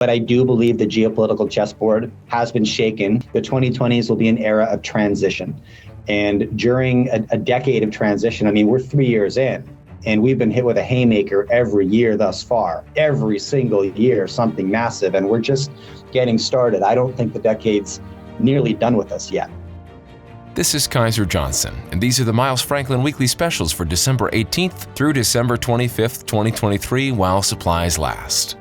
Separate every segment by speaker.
Speaker 1: But I do believe the geopolitical chessboard has been shaken. The 2020s will be an era of transition. And during a decade of transition, I mean, we're 3 years in, and we've been hit with a haymaker every year thus far. Every single year, something massive, and we're just getting started. I don't think the decade's nearly done with us yet.
Speaker 2: This is Kaiser Johnson, and these are the Miles Franklin Weekly Specials for December 18th through December 25th, 2023, while supplies last.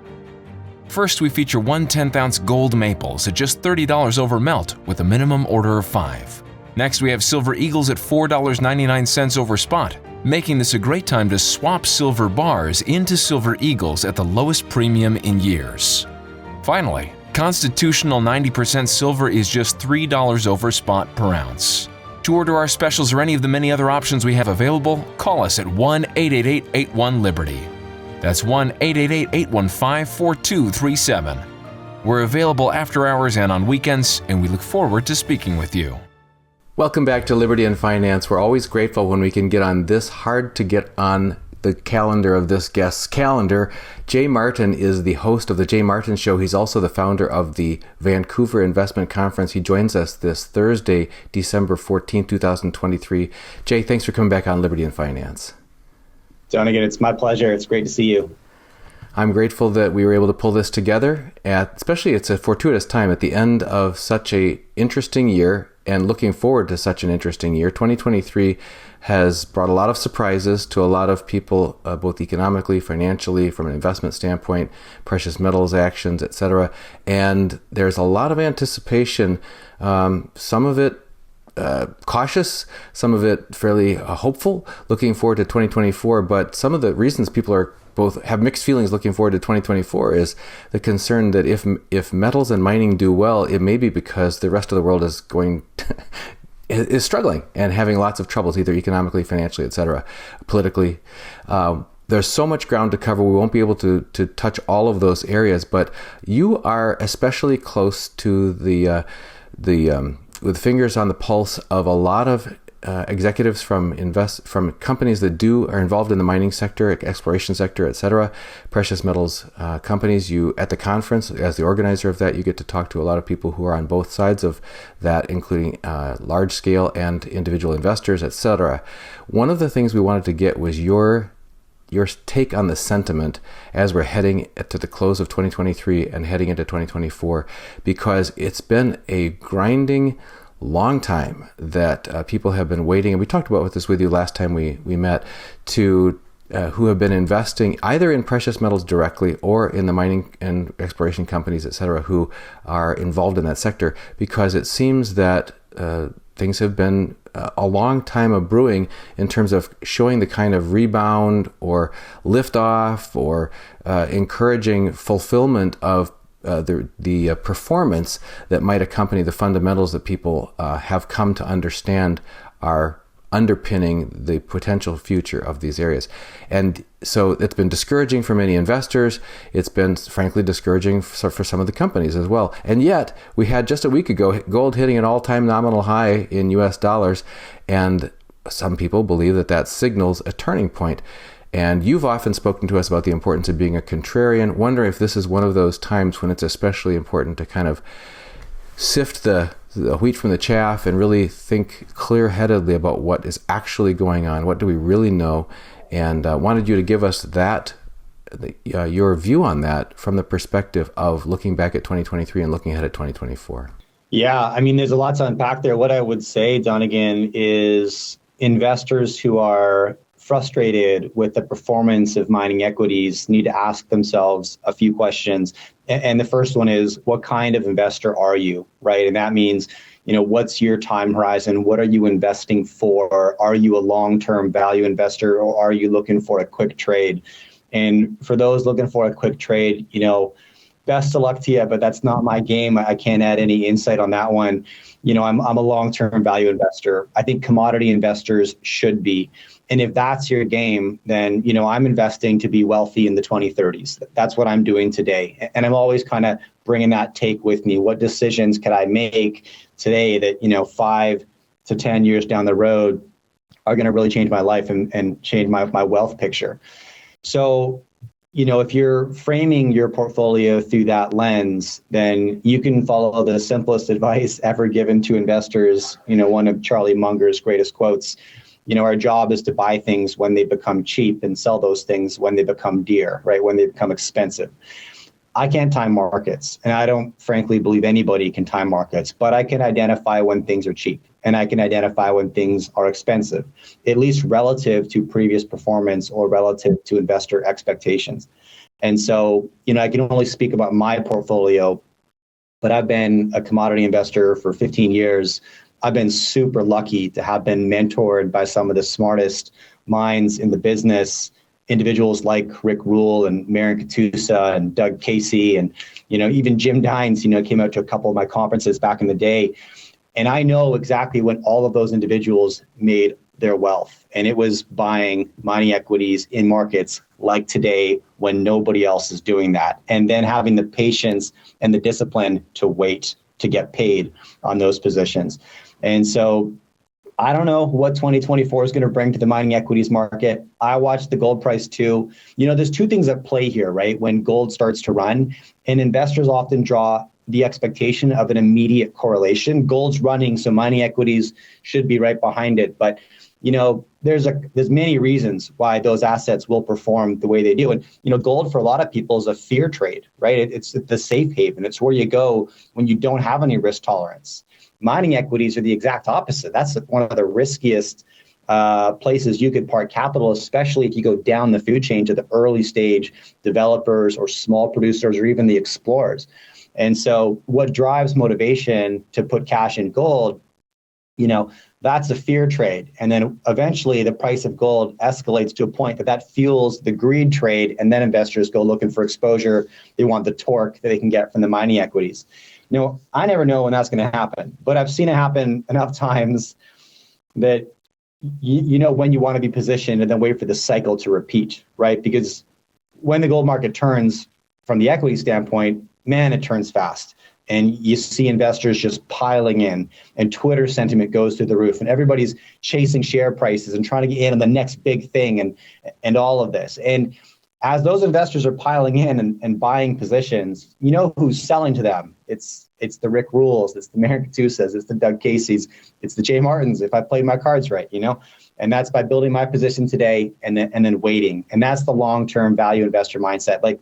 Speaker 2: First, we feature 1 10th-ounce gold maples at just $30 over melt with a minimum order of 5. Next, we have silver eagles at $4.99 over spot, making this a great time to swap silver bars into silver eagles at the lowest premium in years. Finally, constitutional 90% silver is just $3 over spot per ounce. To order our specials or any of the many other options we have available, call us at 1-888-81-LIBERTY. That's 1-888-815-4237. We're available after hours and on weekends, and we look forward to speaking with you.
Speaker 3: Welcome back to Liberty and Finance. We're always grateful when we can get on this hard to get on the calendar of this guest's calendar. Jay Martin is the host of The Jay Martin Show. He's also the founder of the Vancouver Investment Conference. He joins us this Thursday, December 14, 2023. Jay, thanks for coming back on Liberty and Finance.
Speaker 1: Donegan, it's my pleasure. It's great to see you.
Speaker 3: I'm grateful that we were able to pull this together, especially it's a fortuitous time at the end of such a interesting year and looking forward to such an interesting year. 2023 has brought a lot of surprises to a lot of people, both economically, financially, from an investment standpoint, precious metals actions, etc. And there's a lot of anticipation, some of it cautious, some of it fairly hopeful, looking forward to 2024. But some of the reasons people are both have mixed feelings looking forward to 2024 is the concern that if metals and mining do well, it may be because the rest of the world is is struggling and having lots of troubles, either economically, financially, etc., politically. There's so much ground to cover. We won't be able to touch all of those areas, but you are especially close to with fingers on the pulse of a lot of executives from companies that are involved in the mining sector, exploration sector, etc., precious metals companies. You at the conference, as the organizer of that, you get to talk to a lot of people who are on both sides of that, including large scale and individual investors, etc. One of the things we wanted to get was your take on the sentiment as we're heading to the close of 2023 and heading into 2024, because it's been a grinding long time that people have been waiting, and we talked about this with you last time we met, to who have been investing either in precious metals directly or in the mining and exploration companies, etc., who are involved in that sector, because it seems that things have been a long time of brewing in terms of showing the kind of rebound or liftoff or encouraging fulfillment of the performance that might accompany the fundamentals that people have come to understand are underpinning the potential future of these areas. And so it's been discouraging for many investors. It's been, frankly, discouraging for some of the companies as well. And yet, we had just a week ago gold hitting an all-time nominal high in US dollars, and some people believe that signals a turning point. And you've often spoken to us about the importance of being a contrarian. Wonder if this is one of those times when it's especially important to kind of sift the wheat from the chaff and really think clear-headedly about what is actually going on. What do we really know? And wanted you to give us your view on that from the perspective of looking back at 2023 and looking ahead at 2024.
Speaker 1: Yeah, I mean, there's a lot to unpack there. What I would say, Donegan, is investors who are frustrated with the performance of mining equities need to ask themselves a few questions. And the first one is, what kind of investor are you, right? And that means, what's your time horizon? What are you investing for? Are you a long-term value investor, or are you looking for a quick trade? And for those looking for a quick trade, best of luck to you, but that's not my game. I can't add any insight on that one. I'm a long-term value investor. I think commodity investors should be. And if that's your game, then, I'm investing to be wealthy in the 2030s. That's what I'm doing today. And I'm always kind of bringing that take with me. What decisions can I make today that, 5 to 10 years down the road are going to really change my life and change my wealth picture? So if you're framing your portfolio through that lens, then you can follow the simplest advice ever given to investors. One of Charlie Munger's greatest quotes, our job is to buy things when they become cheap and sell those things when they become dear, right? When they become expensive. I can't time markets, and I don't frankly believe anybody can time markets, but I can identify when things are cheap and I can identify when things are expensive, at least relative to previous performance or relative to investor expectations. And so, I can only speak about my portfolio, but I've been a commodity investor for 15 years. I've been super lucky to have been mentored by some of the smartest minds in the business, individuals like Rick Rule and Marion Katusa and Doug Casey, and even Jim Dines, came out to a couple of my conferences back in the day. And I know exactly when all of those individuals made their wealth. And it was buying mining equities in markets like today when nobody else is doing that. And then having the patience and the discipline to wait to get paid on those positions. And so I don't know what 2024 is going to bring to the mining equities market. I watched the gold price too. There's two things at play here, right? When gold starts to run, and investors often draw the expectation of an immediate correlation. Gold's running, so mining equities should be right behind it. But there's many reasons why those assets will perform the way they do. And gold for a lot of people is a fear trade, right? It's the safe haven. It's where you go when you don't have any risk tolerance. Mining equities are the exact opposite. That's one of the riskiest places you could park capital, especially if you go down the food chain to the early stage developers or small producers or even the explorers. And so what drives motivation to put cash in gold, that's a fear trade. And then eventually the price of gold escalates to a point that fuels the greed trade. And then investors go looking for exposure. They want the torque that they can get from the mining equities. I never know when that's going to happen, but I've seen it happen enough times that when you want to be positioned and then wait for the cycle to repeat, right? Because when the gold market turns from the equity standpoint, man, it turns fast. And you see investors just piling in, and Twitter sentiment goes through the roof, and everybody's chasing share prices and trying to get in on the next big thing and all of this. And as those investors are piling in and buying positions, who's selling to them? It's the Rick Rules, it's the Marion Katusas, it's the Doug Caseys, it's the Jay Martins, if I played my cards right, And that's by building my position today and then waiting. And that's the long-term value investor mindset. Like,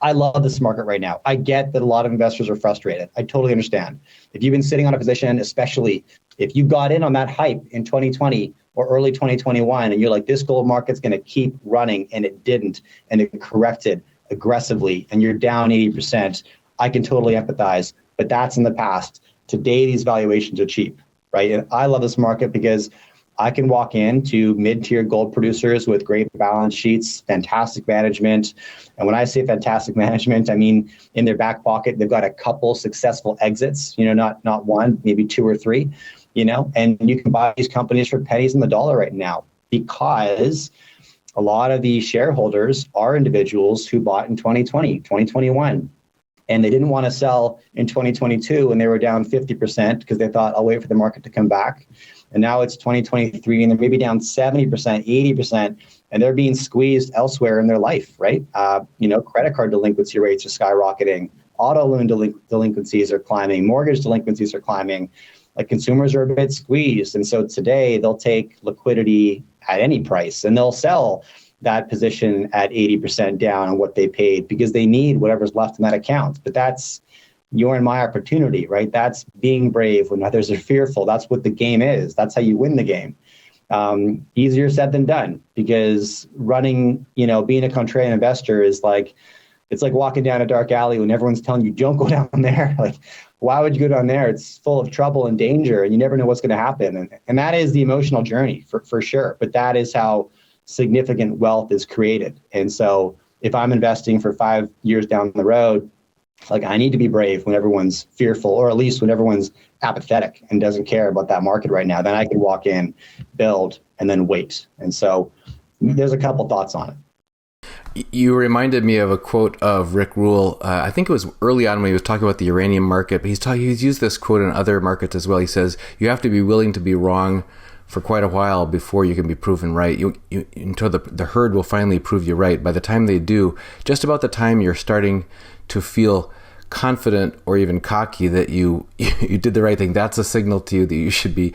Speaker 1: I love this market right now. I get that a lot of investors are frustrated. I totally understand. If you've been sitting on a position, especially if you got in on that hype in 2020 or early 2021, and you're like, this gold market's going to keep running, and it didn't, and it corrected aggressively, and you're down 80%, I can totally empathize. But that's in the past. Today, these valuations are cheap, right? And I love this market because I can walk into mid-tier gold producers with great balance sheets, fantastic management. And when I say fantastic management, I mean in their back pocket, they've got a couple successful exits, not one, maybe two or three, and you can buy these companies for pennies on the dollar right now because a lot of the shareholders are individuals who bought in 2020, 2021. And they didn't want to sell in 2022 when they were down 50% because they thought, I'll wait for the market to come back. And now it's 2023 and they're maybe down 70%, 80%, and they're being squeezed elsewhere in their life, right? Credit card delinquency rates are skyrocketing. Auto loan delinquencies are climbing. Mortgage delinquencies are climbing. Like, consumers are a bit squeezed. And so today they'll take liquidity at any price and they'll sell that position at 80% down on what they paid because they need whatever's left in that account. But that's your and my opportunity, right? That's being brave when others are fearful. That's what the game is. That's how you win the game. Easier said than done, because running, being a contrarian investor is like, it's like walking down a dark alley when everyone's telling you, don't go down there. Like, why would you go down there? It's full of trouble and danger and you never know what's going to happen. And that is the emotional journey for sure. But that is how significant wealth is created. And so if I'm investing for 5 years down the road, like, I need to be brave when everyone's fearful, or at least when everyone's apathetic and doesn't care about that market right now. Then I can walk in, build, and then wait. And so there's a couple thoughts on it.
Speaker 3: You reminded me of a quote of Rick Rule. I think it was early on when he was talking about the uranium market, but he's used this quote in other markets as well. He says, you have to be willing to be wrong for quite a while before you can be proven right. Until the herd will finally prove you right. By the time they do, just about the time you're starting to feel confident or even cocky that you did the right thing, that's a signal to you that you should be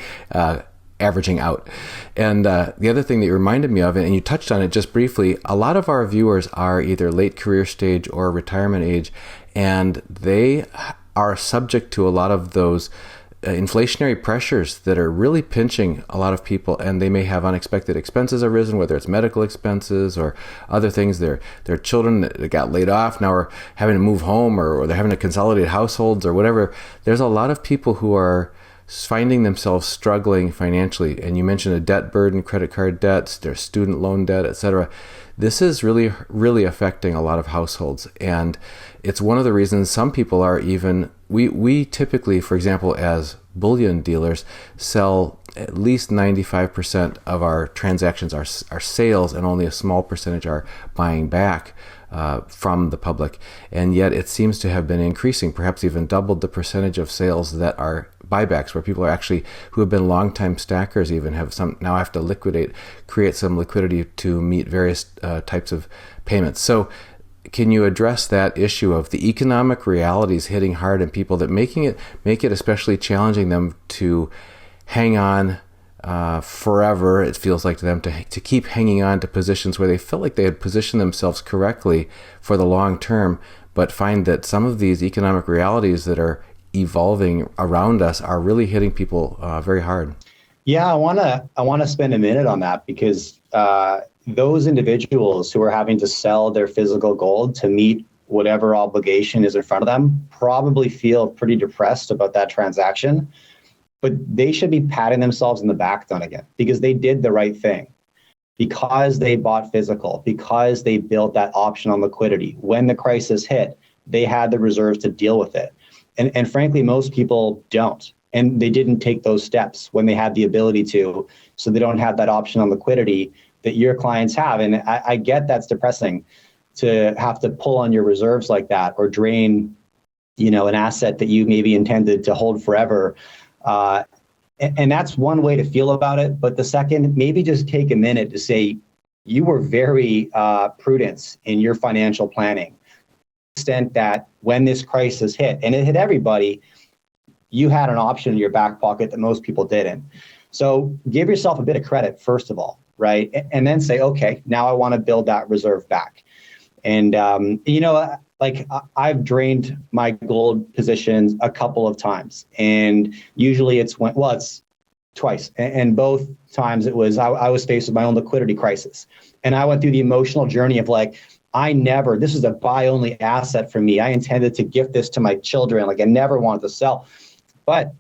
Speaker 3: averaging out. And the other thing that you reminded me of, and you touched on it just briefly, a lot of our viewers are either late career stage or retirement age, and they are subject to a lot of those inflationary pressures that are really pinching a lot of people, and they may have unexpected expenses arisen, whether it's medical expenses or other things. Their children that got laid off now are having to move home, or they're having to consolidate households or whatever. There's a lot of people who are finding themselves struggling financially. And you mentioned a debt burden, credit card debts, their student loan debt, etc. This is really, really affecting a lot of households. And it's one of the reasons some people are even, we typically, for example, as bullion dealers, sell at least 95% of our transactions are sales, and only a small percentage are buying back from the public. And yet it seems to have been increasing, perhaps even doubled the percentage of sales that are buybacks, where people are actually, who have been longtime stackers, even now have to create some liquidity to meet various types of payments. So can you address that issue of the economic realities hitting hard and people that make it especially challenging them to hang on forever, it feels like to them, to keep hanging on to positions where they felt like they had positioned themselves correctly for the long term, but find that some of these economic realities that are evolving around us are really hitting people very hard?
Speaker 1: Yeah, I want to spend a minute on that, because those individuals who are having to sell their physical gold to meet whatever obligation is in front of them probably feel pretty depressed about that transaction. But they should be patting themselves in the back, Dunnigan, because they did the right thing. Because they bought physical, because they built that option on liquidity. When the crisis hit, they had the reserves to deal with it. And frankly, most people don't. And they didn't take those steps when they had the ability to, so they don't have that option on liquidity that your clients have. And I get that's depressing to have to pull on your reserves like that, or drain, an asset that you maybe intended to hold forever. And that's one way to feel about it. But the second, maybe just take a minute to say, you were very prudent in your financial planning. Extent that when this crisis hit, and it hit everybody, you had an option in your back pocket that most people didn't. So give yourself a bit of credit, first of all, right? And then say, okay, now I want to build that reserve back. And, I've drained my gold positions a couple of times, and usually it's twice. And both times it was, I was faced with my own liquidity crisis. And I went through the emotional journey of this is a buy only asset for me. I intended to gift this to my children. I never wanted to sell, but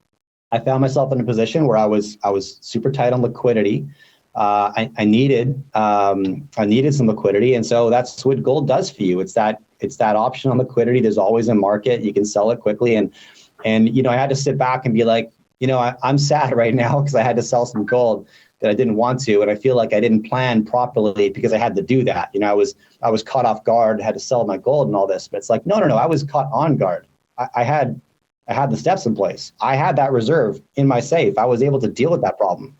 Speaker 1: I found myself in a position where I was super tight on liquidity. I needed some liquidity. And so that's what gold does for you. It's that option on liquidity. There's always a market. You can sell it quickly. And I had to sit back and be like, I'm sad right now because I had to sell some gold that I didn't want to. And I feel like I didn't plan properly because I had to do that. I was caught off guard, had to sell my gold and all this, but it's like, no, I was caught on guard. I had the steps in place. I had that reserve in my safe. I was able to deal with that problem.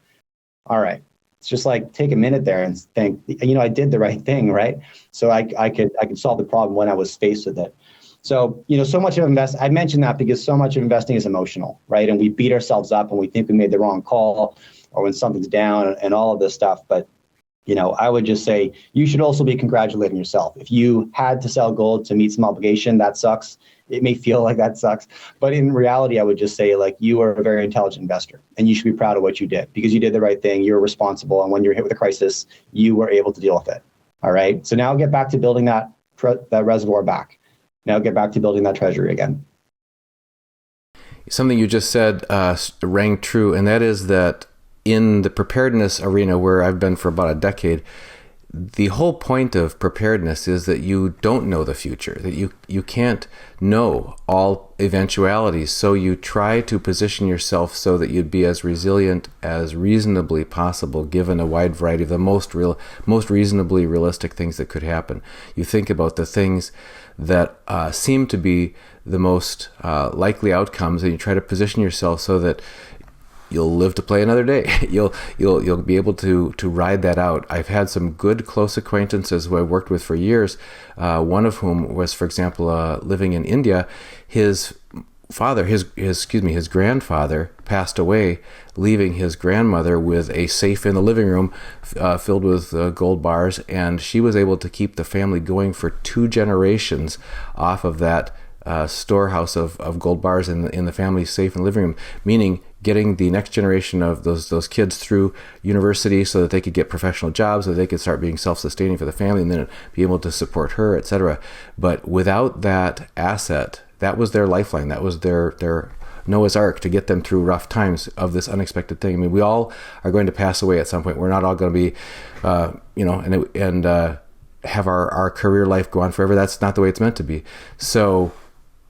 Speaker 1: All right. It's just take a minute there and think, I did the right thing, right? So I could solve the problem when I was faced with it. So, so much of I mentioned that because so much of investing is emotional, right? And we beat ourselves up and we think we made the wrong call, or when something's down and all of this stuff. But, I would just say you should also be congratulating yourself. If you had to sell gold to meet some obligation, that sucks. It may feel like that sucks. But in reality, I would just say you are a very intelligent investor, and you should be proud of what you did because you did the right thing. You were responsible. And when you're hit with a crisis, you were able to deal with it. All right. So now get back to building that reservoir back. Now get back to building that treasury again.
Speaker 3: Something you just said rang true, and that is that in the preparedness arena where I've been for about a decade, the whole point of preparedness is that you don't know the future, that you can't know all eventualities. So you try to position yourself so that you'd be as resilient as reasonably possible, given a wide variety of the most reasonably realistic things that could happen. You think about the things that seem to be the most likely outcomes, and you try to position yourself so that you'll live to play another day. You'll be able to ride that out. I've had some good close acquaintances who I've worked with for years. One of whom was, for example, living in India. His grandfather passed away, leaving his grandmother with a safe in the living room filled with gold bars, and she was able to keep the family going for 2 generations off of that storehouse of gold bars in the family's safe in the living room, meaning getting the next generation of those kids through university so that they could get professional jobs, so they could start being self-sustaining for the family and then be able to support her, etc. But without that asset, that was their lifeline. That was their Noah's Ark to get them through rough times of this unexpected thing. I mean, we all are going to pass away at some point. We're not all going to be, have our career life go on forever. That's not the way it's meant to be. So,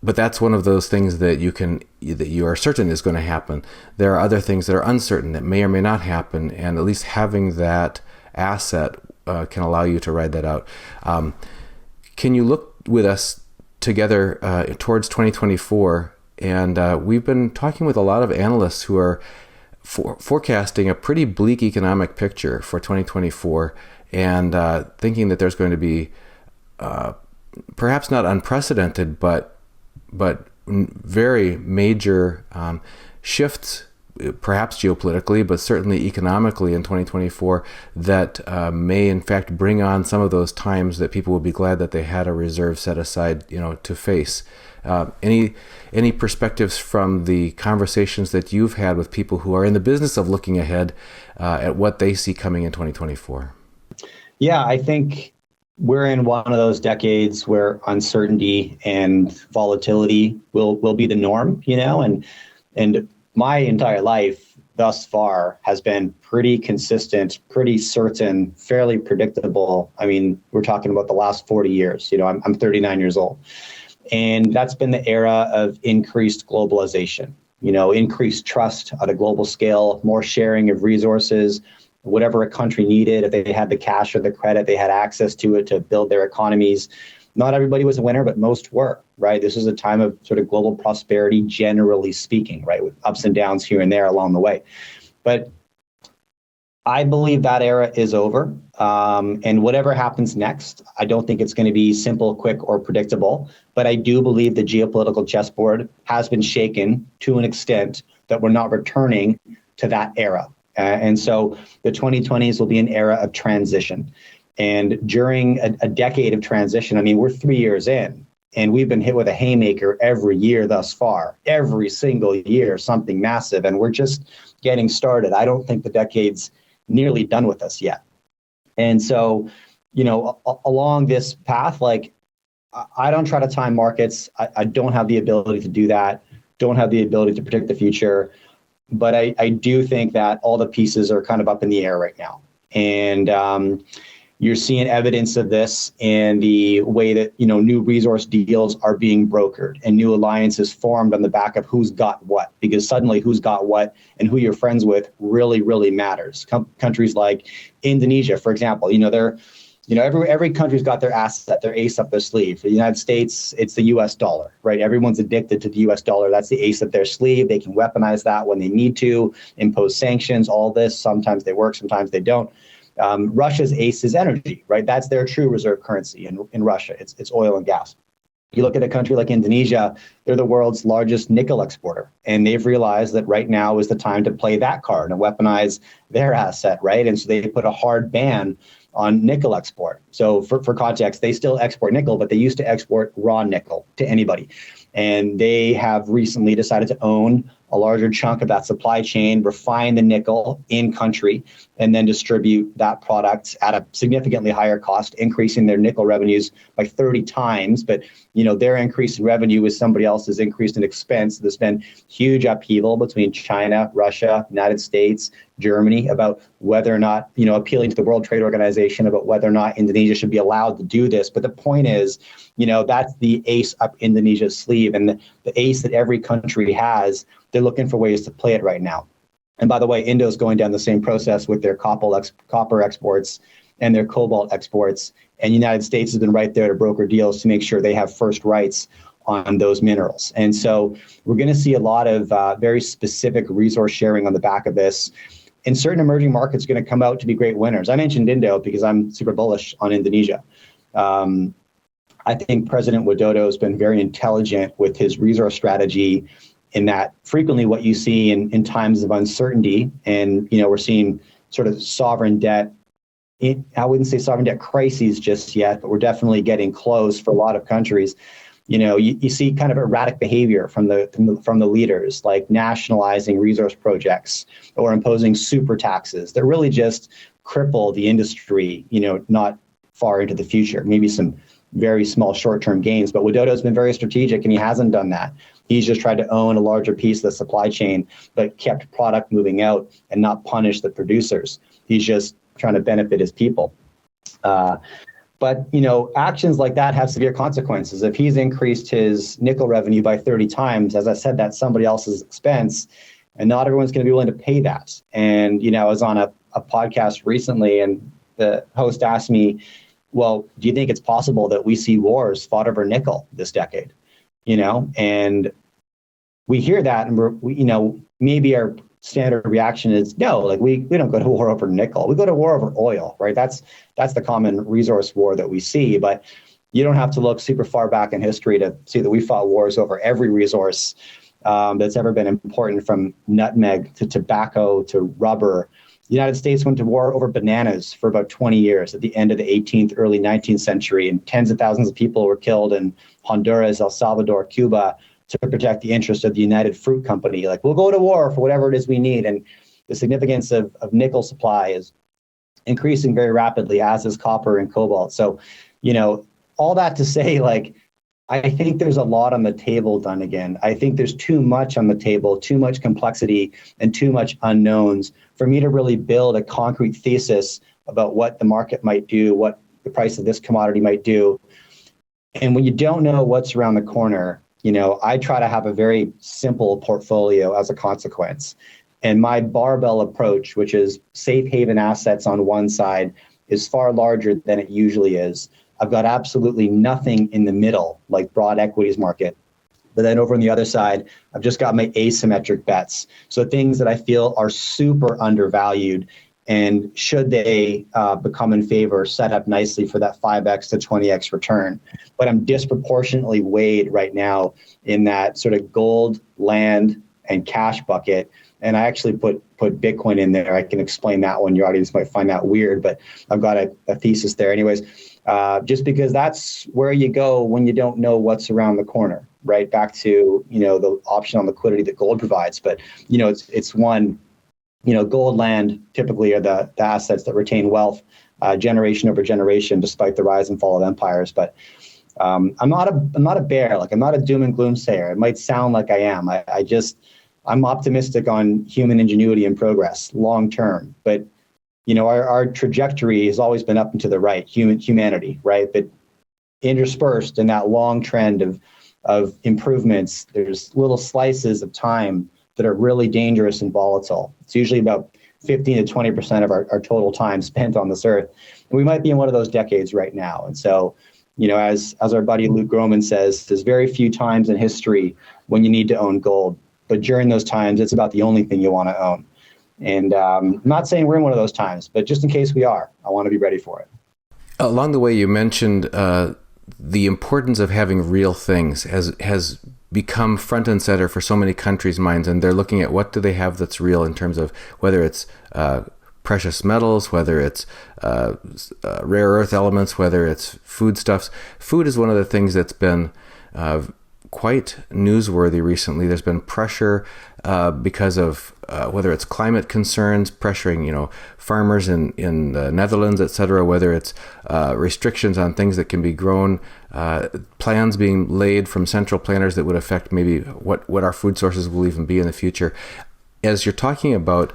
Speaker 3: but that's one of those things that you are certain is going to happen. There are other things that are uncertain that may or may not happen, and at least having that asset can allow you to ride that out. Can you look with us together towards 2024? And we've been talking with a lot of analysts who are forecasting a pretty bleak economic picture for 2024, and thinking that there's going to be perhaps not unprecedented, but very major shifts, perhaps geopolitically, but certainly economically in 2024, that may in fact bring on some of those times that people will be glad that they had a reserve set aside, to face. Any perspectives from the conversations that you've had with people who are in the business of looking ahead at what they see coming in 2024?
Speaker 1: Yeah, I think we're in one of those decades where uncertainty and volatility will be the norm, and my entire life thus far has been pretty consistent, pretty certain, fairly predictable. I mean, we're talking about the last 40 years. I'm 39 years old. And that's been the era of increased globalization, increased trust at a global scale, more sharing of resources, whatever a country needed. If they had the cash or the credit, they had access to it to build their economies. Not everybody was a winner, but most were, right? This is a time of sort of global prosperity, generally speaking, right? With ups and downs here and there along the way. But I believe that era is over. And whatever happens next, I don't think it's going to be simple, quick, or predictable. But I do believe the geopolitical chessboard has been shaken to an extent that we're not returning to that era. And so the 2020s will be an era of transition. And during a decade of transition, I mean, we're 3 years in, and we've been hit with a haymaker every year thus far, every single year, something massive. And we're just getting started. I don't think the decade's nearly done with us yet. And so, along this path, I don't try to time markets. I don't have the ability to do that, don't have the ability to predict the future. But I do think that all the pieces are kind of up in the air right now. And you're seeing evidence of this in the way that, new resource deals are being brokered and new alliances formed on the back of who's got what, because suddenly who's got what and who you're friends with really, really matters. Countries like Indonesia, for example, every country's got their asset, their ace up their sleeve. For the United States, it's the US dollar, right? Everyone's addicted to the US dollar. That's the ace up their sleeve. They can weaponize that when they need to, impose sanctions, all this. Sometimes they work, sometimes they don't. Russia's ace is energy, right? That's their true reserve currency in Russia. It's oil and gas. You look at a country like Indonesia, they're the world's largest nickel exporter. And they've realized that right now is the time to play that card and weaponize their asset, right? And so they put a hard ban on nickel export. So for context, they still export nickel, but they used to export raw nickel to anybody. And they have recently decided to own a larger chunk of that supply chain, refine the nickel in country, and then distribute that product at a significantly higher cost, increasing their nickel revenues by 30 times. But, their increase in revenue is somebody else's increase in expense. There's been huge upheaval between China, Russia, United States, Germany about whether or not, appealing to the World Trade Organization about whether or not Indonesia should be allowed to do this. But the point is, that's the ace up Indonesia's sleeve, and the ace that every country has. They're looking for ways to play it right now. And by the way, Indo's going down the same process with their copper exports and their cobalt exports. And the United States has been right there to broker deals to make sure they have first rights on those minerals. And so we're going to see a lot of very specific resource sharing on the back of this. And certain emerging markets are going to come out to be great winners. I mentioned Indo because I'm super bullish on Indonesia. I think President Widodo has been very intelligent with his resource strategy, in that frequently what you see in times of uncertainty, and we're seeing sort of sovereign debt. I wouldn't say sovereign debt crises just yet, but we're definitely getting close for a lot of countries. You see kind of erratic behavior from the leaders, like nationalizing resource projects or imposing super taxes that really just cripple the industry, not far into the future. Maybe some very small short-term gains, but Widodo's been very strategic and he hasn't done that. He's just tried to own a larger piece of the supply chain, but kept product moving out and not punish the producers. He's just trying to benefit his people. But actions like that have severe consequences. If he's increased his nickel revenue by 30 times, as I said, that's somebody else's expense, and not everyone's going to be willing to pay that. And I was on a podcast recently, and the host asked me, well, do you think it's possible that we see wars fought over nickel this decade? And we hear that, and maybe our standard reaction is no, like we don't go to war over nickel. We go to war over oil, right? That's the common resource war that we see. But you don't have to look super far back in history to see that we fought wars over every resource that's ever been important, from nutmeg to tobacco to rubber. The United States went to war over bananas for about 20 years at the end of the 18th, early 19th century, and tens of thousands of people were killed in Honduras, El Salvador, Cuba, to protect the interest of the United Fruit Company. Like, we'll go to war for whatever it is we need. And the significance of nickel supply is increasing very rapidly, as is copper and cobalt. So, all that to say, like, I think there's a lot on the table, Dunnigan. I think there's too much on the table, too much complexity and too much unknowns for me to really build a concrete thesis about what the market might do, what the price of this commodity might do. And when you don't know what's around the corner, I try to have a very simple portfolio as a consequence. And my barbell approach, which is safe haven assets on one side, is far larger than it usually is. I've got absolutely nothing in the middle, like broad equities market. But then over on the other side, I've just got my asymmetric bets. So things that I feel are super undervalued, and should they become in favor, set up nicely for that 5x to 20x return. But I'm disproportionately weighed right now in that sort of gold, land, and cash bucket. And I actually put Bitcoin in there. I can explain that one. Your audience might find that weird, but I've got a thesis there. Anyways, just because that's where you go when you don't know what's around the corner, right? Back to, the option on liquidity that gold provides. But, it's one, gold, land typically are the assets that retain wealth generation over generation, despite the rise and fall of empires. But I'm not a bear. Like, I'm not a doom and gloom sayer. It might sound like I am. I'm optimistic on human ingenuity and progress long term. But our trajectory has always been up and to the right, humanity, right? But interspersed in that long trend of improvements, there's little slices of time that are really dangerous and volatile. It's usually about 15 to 20% of our total time spent on this earth. And we might be in one of those decades right now. And so, as our buddy Luke Groman says, there's very few times in history when you need to own gold. But during those times, it's about the only thing you want to own. And I'm not saying we're in one of those times, but just in case we are, I want to be ready for it.
Speaker 3: Along the way, you mentioned the importance of having real things has become front and center for so many countries' minds, and they're looking at what do they have that's real in terms of whether it's precious metals, whether it's rare earth elements, whether it's foodstuffs. Food is one of the things that's been quite newsworthy recently. There's been pressure because of whether it's climate concerns pressuring, farmers in the Netherlands, etc., whether it's restrictions on things that can be grown, plans being laid from central planners that would affect maybe what our food sources will even be in the future. As you're talking about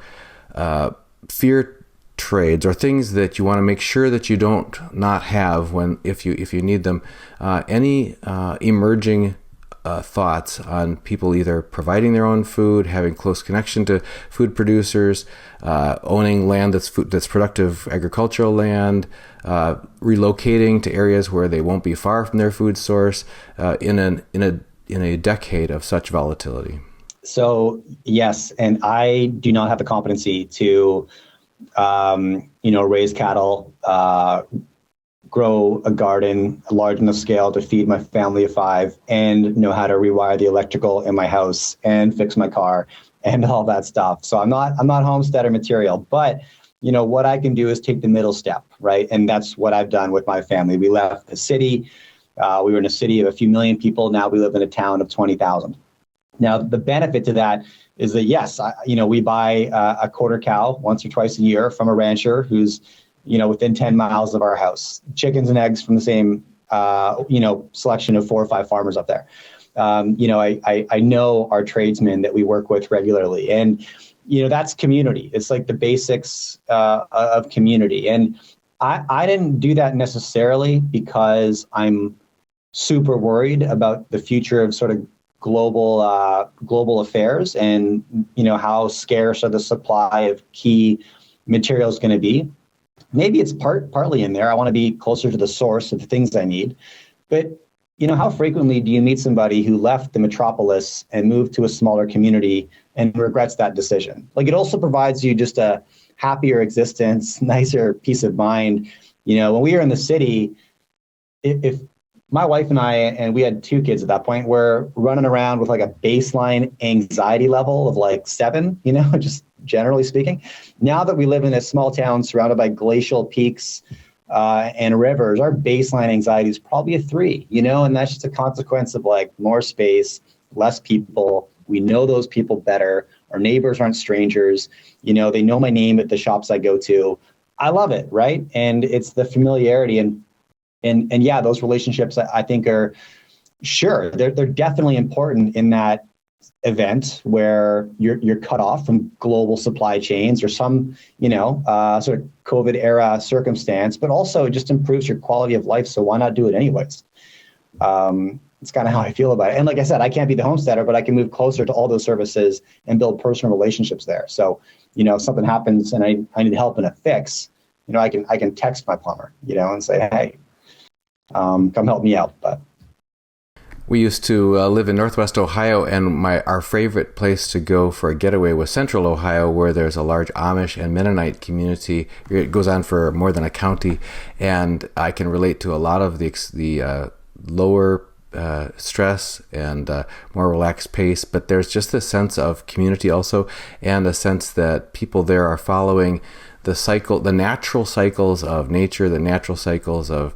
Speaker 3: fear trades or things that you want to make sure that you don't not have if you need them, any emerging thoughts on people either providing their own food, having close connection to food producers, owning land that's productive agricultural land, relocating to areas where they won't be far from their food source in a decade of such volatility?
Speaker 1: So yes, and I do not have the competency to, raise cattle, grow a garden large enough scale to feed my family of 5, and know how to rewire the electrical in my house and fix my car and all that stuff. So I'm not homesteader material, but what I can do is take the middle step, right? And that's what I've done with my family. We left the city. We were in a city of a few million people. Now we live in a town of 20,000. Now, the benefit to that is that, yes, we buy a quarter cow once or twice a year from a rancher who's, within 10 miles of our house. Chickens and eggs from the same, selection of 4 or 5 farmers up there. I know our tradesmen that we work with regularly. And, that's community. It's like the basics of community. And I didn't do that necessarily because I'm super worried about the future of sort of global affairs and how scarce are the supply of key materials going to be. Maybe it's partly in there. I want to be closer to the source of the things I need. But how frequently do you meet somebody who left the metropolis and moved to a smaller community and regrets that decision? Like, it also provides you just a happier existence, nicer peace of mind. When we were in the city, if my wife and we had 2 kids at that point, were running around with like a baseline anxiety level of like 7, just generally speaking. Now that we live in a small town surrounded by glacial peaks and rivers, our baseline anxiety is probably a 3, and that's just a consequence of like more space, less people. We know those people better. Our neighbors aren't strangers. They know my name at the shops I go to. I love it, right? And it's the familiarity and yeah, those relationships I think are, sure, they're definitely important in that event where you're cut off from global supply chains or some sort of COVID era circumstance, but also it just improves your quality of life. So why not do it anyways? It's kind of how I feel about it. And like I said, I can't be the homesteader, but I can move closer to all those services and build personal relationships there. So if something happens and I need help in a fix, I can text my plumber, and say, hey, come help me out. But
Speaker 3: we used to live in Northwest Ohio, and our favorite place to go for a getaway was Central Ohio, where there's a large Amish and Mennonite community. It goes on for more than a county, and I can relate to a lot of the lower stress and more relaxed pace. But there's just this sense of community also, and a sense that people there are following the natural cycles of nature, the natural cycles of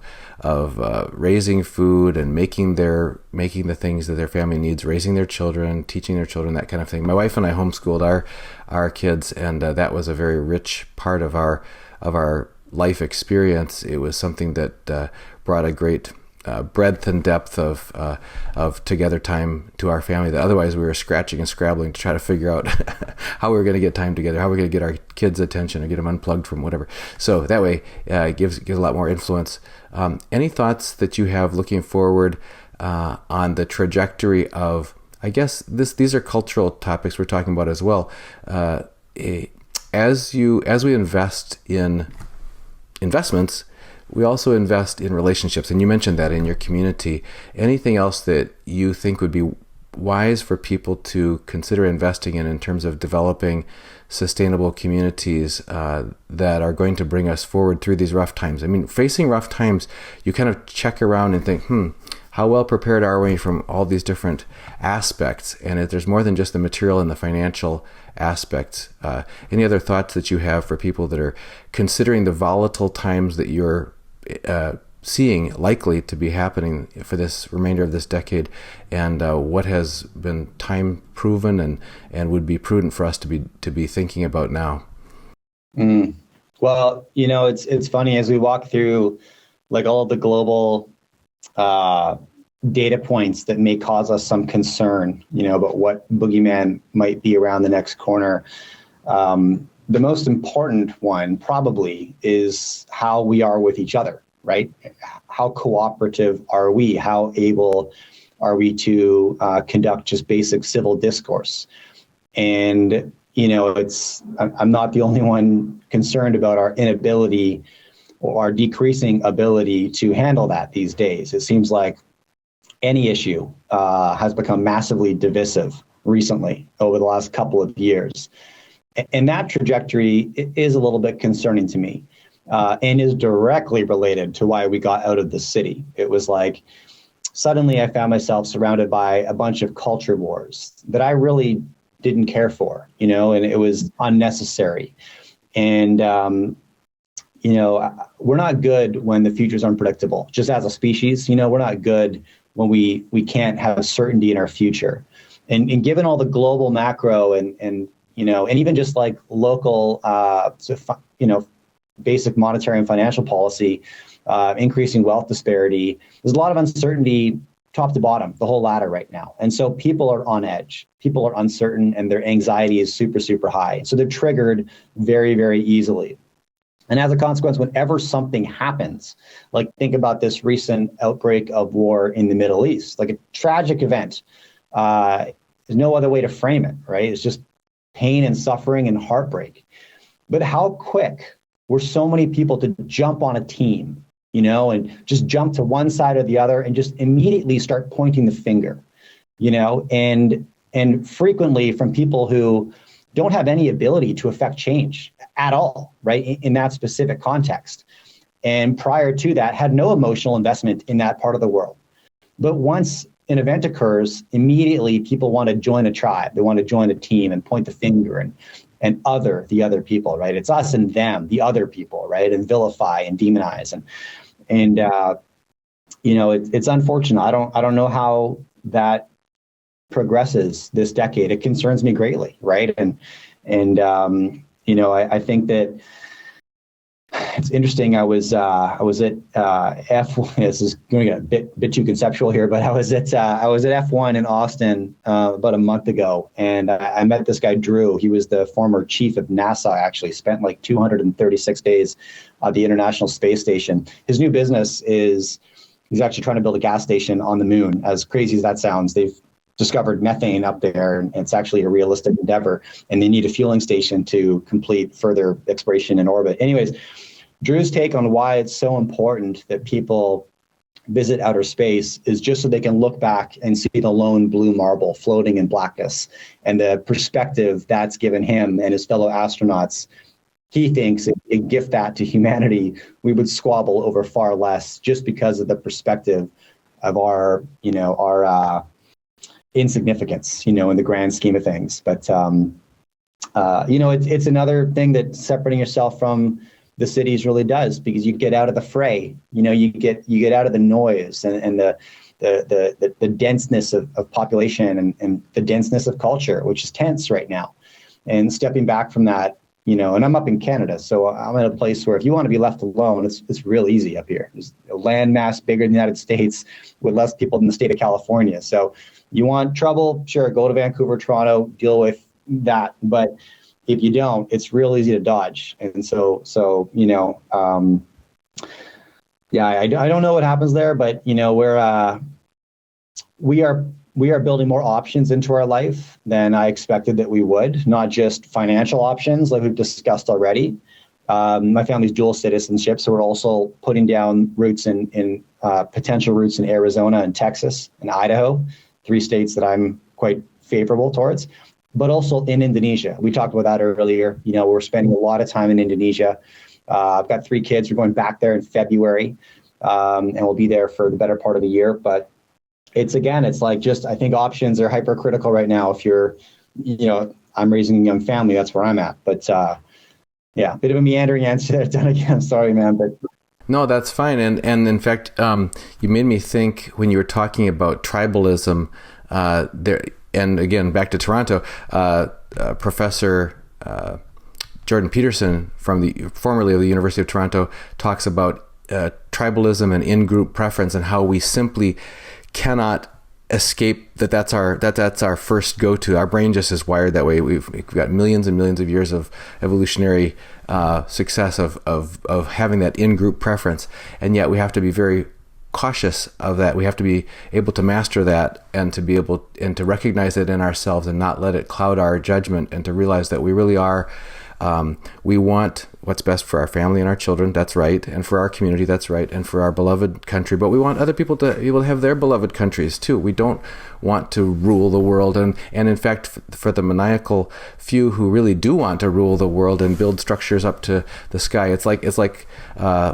Speaker 3: raising food and making the things that their family needs, raising their children, teaching their children, that kind of thing. My wife and I homeschooled our kids, and that was a very rich part of our life experience. It was something that brought a great breadth and depth of together time to our family that otherwise we were scratching and scrabbling to try to figure out how we were going to get time together, how we're going to get our kids' attention or get them unplugged from whatever. So that way it gives a lot more influence. Any thoughts that you have looking forward on the trajectory of, I guess these are cultural topics we're talking about as well. As we invest in investments, we also invest in relationships, and you mentioned that in your community. Anything else that you think would be wise for people to consider investing in terms of developing sustainable communities that are going to bring us forward through these rough times? I mean, facing rough times, you kind of check around and think, how well prepared are we from all these different aspects? And if there's more than just the material and the financial aspects. Any other thoughts that you have for people that are considering the volatile times that you're seeing likely to be happening for this remainder of this decade, and what has been time proven and would be prudent for us to be thinking about now?
Speaker 1: Well, it's funny as we walk through like all of the global data points that may cause us some concern, about what boogeyman might be around the next corner. The most important one probably is how we are with each other, right? How cooperative are we? How able are we to conduct just basic civil discourse? And, I'm not the only one concerned about our inability or our decreasing ability to handle that these days. It seems like any issue has become massively divisive recently over the last couple of years. And that trajectory is a little bit concerning to me, and is directly related to why we got out of the city. It was like, suddenly I found myself surrounded by a bunch of culture wars that I really didn't care for, and it was unnecessary. And, we're not good when the future is unpredictable. Just as a species, we're not good when we can't have certainty in our future. And given all the global macro and even just like local, basic monetary and financial policy, increasing wealth disparity, there's a lot of uncertainty top to bottom, the whole ladder right now. And so people are on edge, people are uncertain, and their anxiety is super, super high. So they're triggered very, very easily. And as a consequence, whenever something happens, like think about this recent outbreak of war in the Middle East, like a tragic event, there's no other way to frame it, right? It's just pain and suffering and heartbreak. But how quick were so many people to jump on a team, and just jump to one side or the other and just immediately start pointing the finger, and frequently from people who don't have any ability to affect change at all, right, in that specific context. And prior to that, had no emotional investment in that part of the world. But once an event occurs, immediately people want to join a tribe. They want to join a team and point the finger and the other people, right? It's us and them, the other people, right? And vilify and demonize. And it's unfortunate. I don't know how that progresses this decade. It concerns me greatly, right? And I think that it's interesting. I was at F1. This is going to get a bit too conceptual here, but I was at F1 in Austin about a month ago, and I met this guy Drew. He was the former chief of NASA. Actually, spent like 236 days at the International Space Station. His new business is he's actually trying to build a gas station on the moon. As crazy as that sounds, they've discovered methane up there, and it's actually a realistic endeavor, and they need a fueling station to complete further exploration in orbit. Anyways, Drew's take on why it's so important that people visit outer space is just so they can look back and see the lone blue marble floating in blackness, and the perspective that's given him and his fellow astronauts. He thinks if we gift that to humanity, we would squabble over far less, just because of the perspective of our insignificance, in the grand scheme of things. But it's another thing that separating yourself from the cities really does, because you get out of the fray. You get out of the noise and the denseness of population and the denseness of culture, which is tense right now. And stepping back from that, and I'm up in Canada, so I'm in a place where if you want to be left alone, it's real easy up here. There's a land mass bigger than the United States with less people than the state of California. So you want trouble? Sure, go to Vancouver, Toronto, deal with that. But if you don't, it's real easy to dodge. And so I don't know what happens there, but we are building more options into our life than I expected that we would, not just financial options like we've discussed already. My family's dual citizenship, so we're also putting down roots in potential roots in Arizona and Texas and Idaho, 3 states that I'm quite favorable towards, but also in Indonesia. We talked about that earlier. We're spending a lot of time in Indonesia. I've got 3 kids. We're going back there in February, and we'll be there for the better part of the year. But it's like I think options are hypercritical right now. If you're, I'm raising a young family, that's where I'm at. But bit of a meandering answer there, Donnie. I'm sorry, man, but.
Speaker 3: No, that's fine. And in fact, you made me think when you were talking about tribalism there. And again, back to Toronto, Professor Jordan Peterson, formerly of the University of Toronto, talks about tribalism and in-group preference, and how we simply cannot escape that's our first go-to. Our brain just is wired that way. We've got millions and millions of years of evolutionary success of having that in-group preference, and yet we have to be very cautious of that. We have to be able to master that and to be able and to recognize it in ourselves and not let it cloud our judgment, and to realize that we really are, we want what's best for our family and our children, that's right, and for our community, that's right, and for our beloved country, but we want other people to be able to have their beloved countries too. We don't want to rule the world, and in fact, for the maniacal few who really do want to rule the world and build structures up to the sky, it's like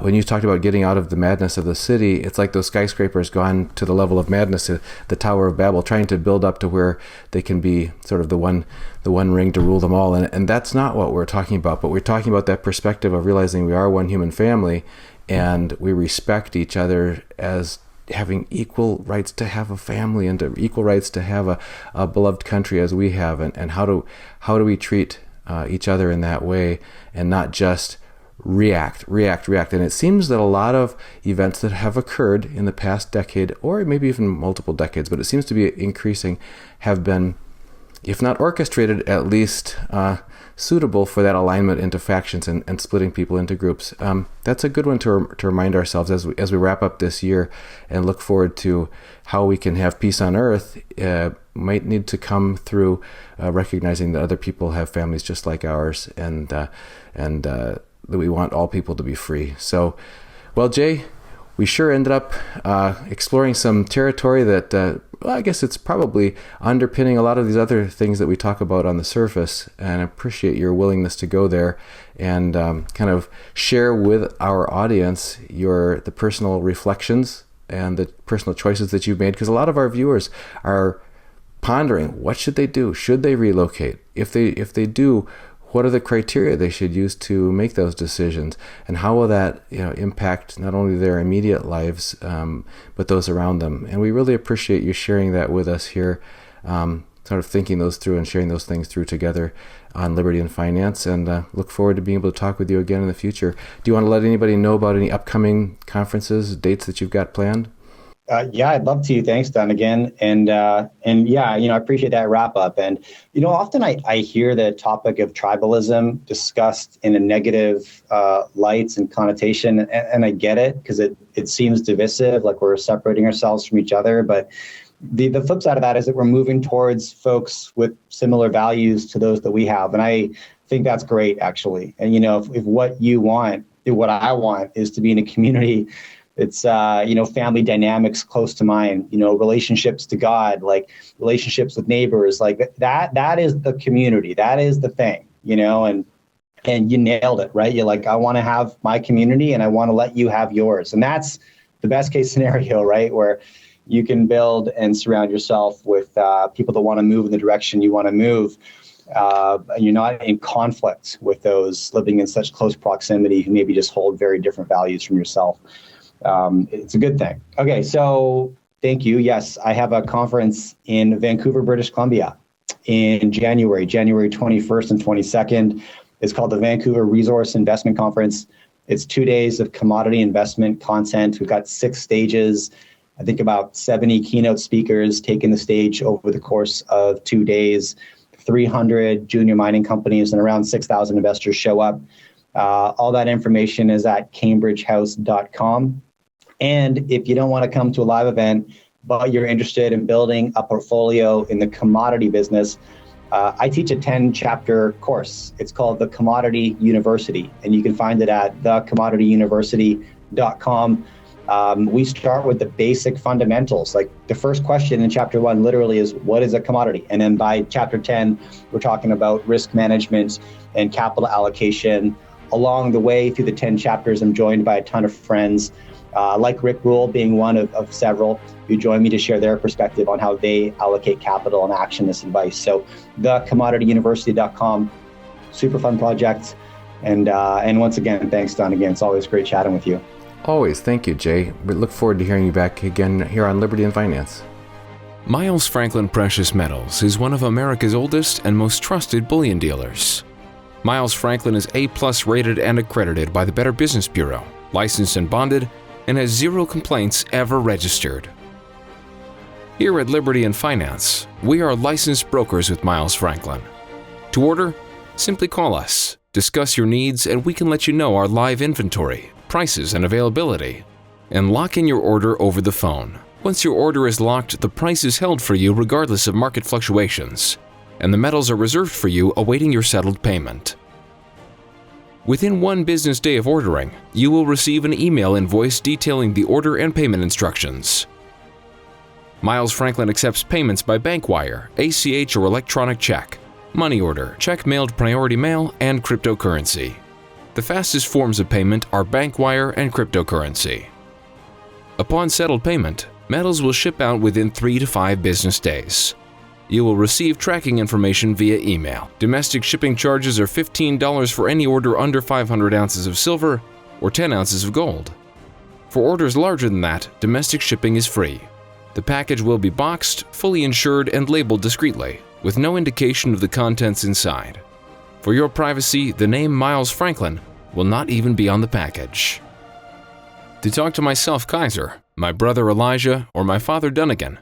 Speaker 3: when you talked about getting out of the madness of the city, it's like those skyscrapers gone to the level of madness, the Tower of Babel, trying to build up to where they can be sort of the one ring to rule them all, and that's not what we're talking about. But we're talking about that perspective of realizing we are one human family, and we respect each other as having equal rights to have a family and equal rights to have a beloved country as we have, and how do we treat each other in that way, and not just react. And it seems that a lot of events that have occurred in the past decade, or maybe even multiple decades, but it seems to be increasing, have been, if not orchestrated, at least suitable for that alignment into factions and splitting people into groups. That's a good one to remind ourselves as we wrap up this year and look forward to how we can have peace on earth. Might need to come through recognizing that other people have families just like ours, and that we want all people to be free. So, well, Jay, we sure ended up exploring some territory that, I guess it's probably underpinning a lot of these other things that we talk about on the surface, and I appreciate your willingness to go there and kind of share with our audience the personal reflections and the personal choices that you've made, because a lot of our viewers are pondering, what should they do? Should they relocate? If they do, what are the criteria they should use to make those decisions, and how will that impact not only their immediate lives but those around them? And we really appreciate you sharing that with us here, sort of thinking those through and sharing those things through together on Liberty and Finance, and look forward to being able to talk with you again in the future. Do you want to let anybody know about any upcoming conferences, dates that you've got planned?
Speaker 1: Yeah, I'd love to. Thanks, Don, again. And yeah, I appreciate that wrap up. And, often I hear the topic of tribalism discussed in a negative lights and connotation. And I get it, because it seems divisive, like we're separating ourselves from each other. But the flip side of that is that we're moving towards folks with similar values to those that we have. And I think that's great, actually. And, if what you want, what I want is to be in a community, it's, family dynamics close to mine, relationships to God, like relationships with neighbors, like that is the community. That is the thing, and you nailed it, right? You're like, I want to have my community and I want to let you have yours. And that's the best case scenario, right? Where you can build and surround yourself with people that want to move in the direction you want to move. And you're not in conflict with those living in such close proximity who maybe just hold very different values from yourself. It's a good thing. Okay, so thank you. Yes, I have a conference in Vancouver, British Columbia in January 21st and 22nd. It's called the Vancouver Resource Investment Conference. It's 2 days of commodity investment content. We've got 6 stages. I think about 70 keynote speakers taking the stage over the course of 2 days. 300 junior mining companies and around 6,000 investors show up. All that information is at cambridgehouse.com. And if you don't want to come to a live event, but you're interested in building a portfolio in the commodity business, I teach a 10-chapter course. It's called The Commodity University, and you can find it at thecommodityuniversity.com. We start with the basic fundamentals. Like the first question in chapter 1 literally is, what is a commodity? And then by chapter 10, we're talking about risk management and capital allocation. Along the way through the 10 chapters, I'm joined by a ton of friends, like Rick Rule being one of several, who join me to share their perspective on how they allocate capital and action this advice. So thecommodityuniversity.com, super fun project. And once again, thanks, Don. Again, it's always great chatting with you.
Speaker 3: Always. Thank you, Jay. We look forward to hearing you back again here on Liberty and Finance.
Speaker 2: Miles Franklin Precious Metals is one of America's oldest and most trusted bullion dealers. Miles Franklin is A+ rated and accredited by the Better Business Bureau, licensed and bonded, and has 0 complaints ever registered. Here at Liberty and Finance, we are licensed brokers with Miles Franklin. To order, simply call us, discuss your needs, and we can let you know our live inventory, prices, and availability. and lock in your order over the phone. Once your order is locked, the price is held for you regardless of market fluctuations, and the metals are reserved for you awaiting your settled payment. Within 1 business day of ordering, you will receive an email invoice detailing the order and payment instructions. Miles Franklin accepts payments by bank wire, ACH or electronic check, money order, check mailed priority mail, and cryptocurrency. The fastest forms of payment are bank wire and cryptocurrency. Upon settled payment, metals will ship out within 3 to 5 business days. You will receive tracking information via email. Domestic shipping charges are $15 for any order under 500 ounces of silver or 10 ounces of gold. For orders larger than that, domestic shipping is free. The package will be boxed, fully insured, and labeled discreetly, with no indication of the contents inside. For your privacy, the name Miles Franklin will not even be on the package. To talk to myself, Kaiser, my brother Elijah, or my father Dunnigan,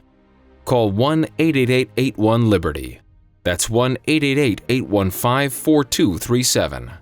Speaker 2: call 1-888-81-LIBERTY. That's 1-888-815-4237.